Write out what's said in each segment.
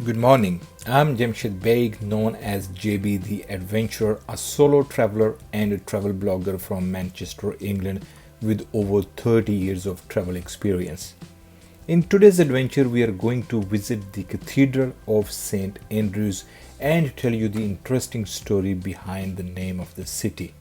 Good morning. I'm Jamshed Baig, known as JB the Adventurer, a solo traveler and a travel blogger from Manchester, England, with over 30 years of travel experience. In today's adventure, we are going to visit the Cathedral of St. Andrews and tell you the interesting story behind the name of the city.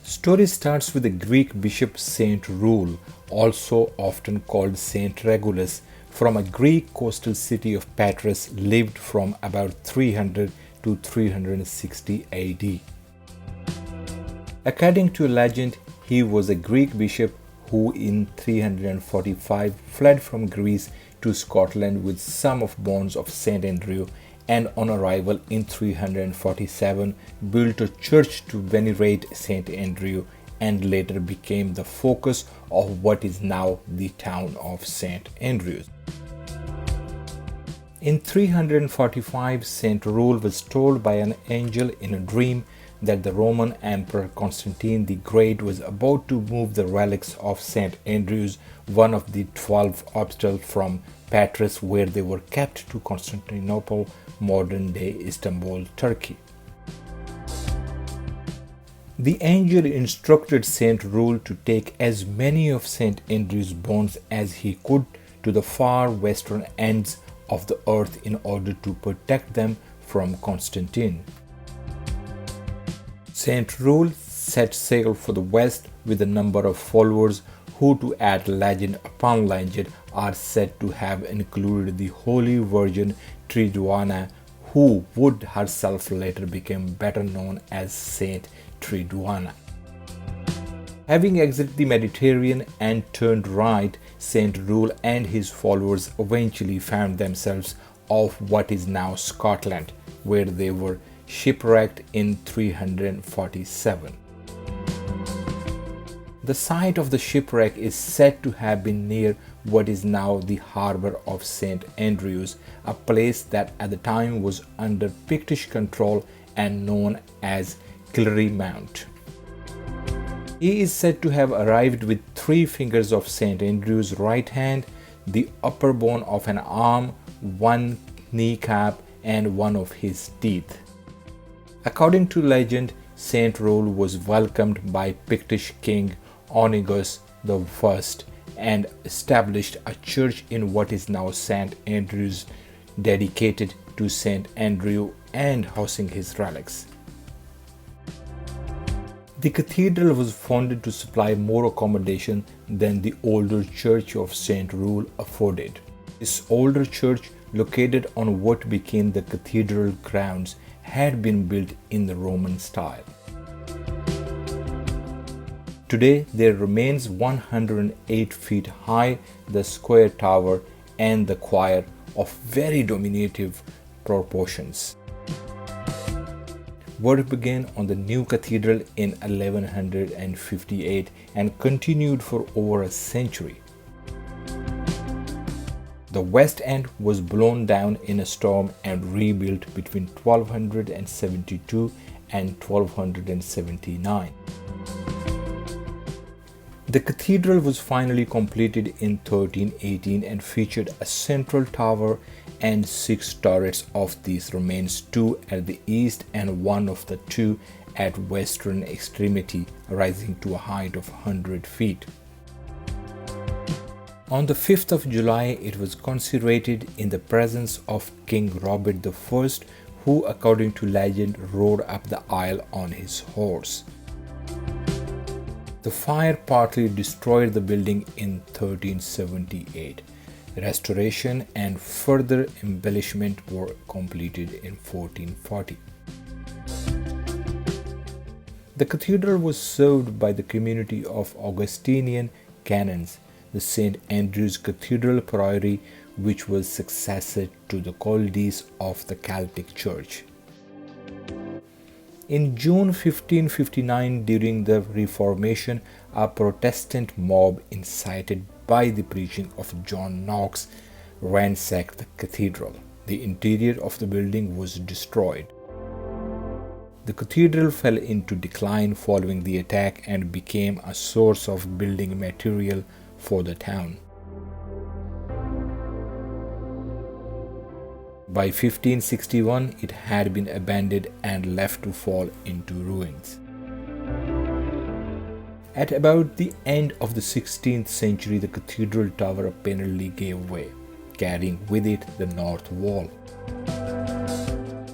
Story starts with the Greek bishop Saint Rule, also often called Saint Regulus, from a Greek coastal city of Patras, lived from about 300 to 360 AD. According to legend, he was a Greek bishop who in 345 fled from Greece to Scotland with some of bonds of St. Andrew, and on arrival in 347 built a church to venerate St. Andrew, and later became the focus of what is now the town of St. Andrews. In 345, Saint Rule was told by an angel in a dream that the Roman Emperor Constantine the Great was about to move the relics of St. Andrews, one of the 12 apostles, from Patras, where they were kept, to Constantinople, modern-day Istanbul, Turkey. The angel instructed Saint Rule to take as many of St. Andrew's bones as he could to the far western ends of the earth in order to protect them from Constantine. Saint Rule set sail for the west with a number of followers who, to add legend upon legend, are said to have included the Holy Virgin Triduana, who would herself later become better known as Saint Triduana. Having exited the Mediterranean and turned right, Saint Rule and his followers eventually found themselves off what is now Scotland, where they were shipwrecked in 347. The site of the shipwreck is said to have been near what is now the harbour of St. Andrews, a place that at the time was under Pictish control and known as Killery Mount. He is said to have arrived with 3 fingers of St. Andrew's right hand, the upper bone of an arm, 1 kneecap, and 1 of his teeth. According to legend, Saint Rule was welcomed by Pictish King Onigus I and established a church in what is now St. Andrews, dedicated to St. Andrew and housing his relics. The cathedral was founded to supply more accommodation than the older church of St. Rule afforded. This older church, located on what became the cathedral grounds, had been built in the Roman style. Today, there remains 108 feet high, the square tower and the choir of very diminutive proportions. Work began on the new cathedral in 1158 and continued for over a century. The west end was blown down in a storm and rebuilt between 1272 and 1279. The cathedral was finally completed in 1318 and featured a central tower and 6 turrets. Of these remains 2 at the east and 1 of the 2 at western extremity, rising to a height of 100 feet. On the 5th of July, it was consecrated in the presence of King Robert I, who, according to legend, rode up the aisle on his horse. The fire partly destroyed the building in 1378. Restoration and further embellishment were completed in 1440. The cathedral was served by the community of Augustinian canons, the St. Andrew's Cathedral Priory, which was successor to the Colleges of the Celtic Church. In June 1559, during the Reformation, a Protestant mob, incited by the preaching of John Knox, ransacked the cathedral. The interior of the building was destroyed. The cathedral fell into decline following the attack and became a source of building material for the town. By 1561, it had been abandoned and left to fall into ruins. At about the end of the 16th century, the cathedral tower apparently gave way, carrying with it the north wall.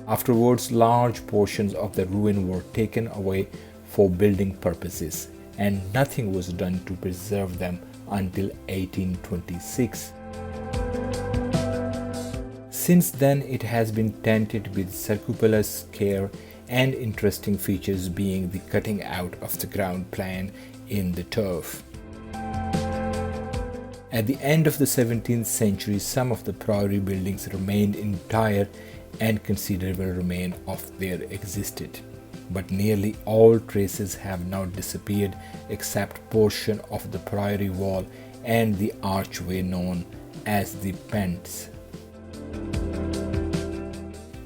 Afterwards, large portions of the ruin were taken away for building purposes, and nothing was done to preserve them until 1826. Since then, it has been tended with scrupulous care and interesting features being the cutting out of the ground plan in the turf. At the end of the 17th century, some of the priory buildings remained entire and considerable remain of their existed, but nearly all traces have now disappeared except portion of the priory wall and the archway known as the pentes.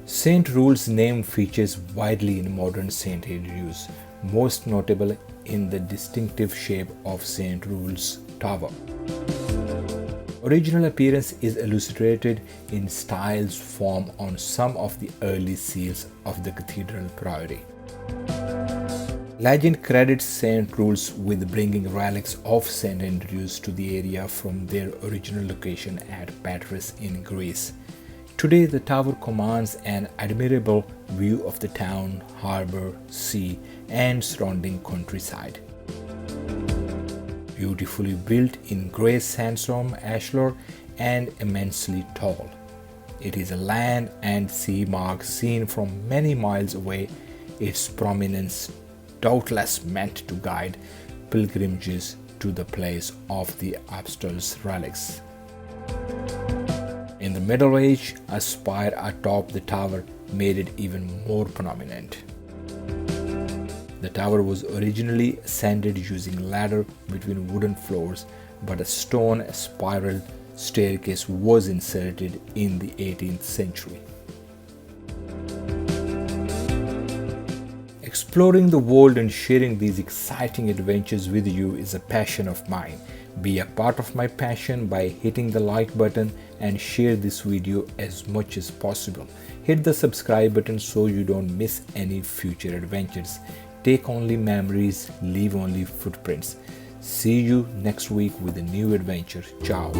St. Rule's name features widely in modern St. Andrews, most notable in the distinctive shape of St. Rule's Tower. Original appearance is illustrated in styles formed on some of the early seals of the cathedral priory. Legend credits St. Rule's with bringing relics of St. Andrews to the area from their original location at Patras in Greece. Today, the tower commands an admirable view of the town, harbour, sea, and surrounding countryside. Beautifully built in grey sandstone ashlar and immensely tall. It is a land and sea mark seen from many miles away, its prominence doubtless meant to guide pilgrimages to the place of the apostles' relics. In the Middle Age, a spire atop the tower made it even more prominent. The tower was originally ascended using ladder between wooden floors, but a stone spiral staircase was inserted in the 18th century. Exploring the world and sharing these exciting adventures with you is a passion of mine. Be a part of my passion by hitting the like button and share this video as much as possible. Hit the subscribe button so you don't miss any future adventures. Take only memories, leave only footprints. See you next week with a new adventure. Ciao.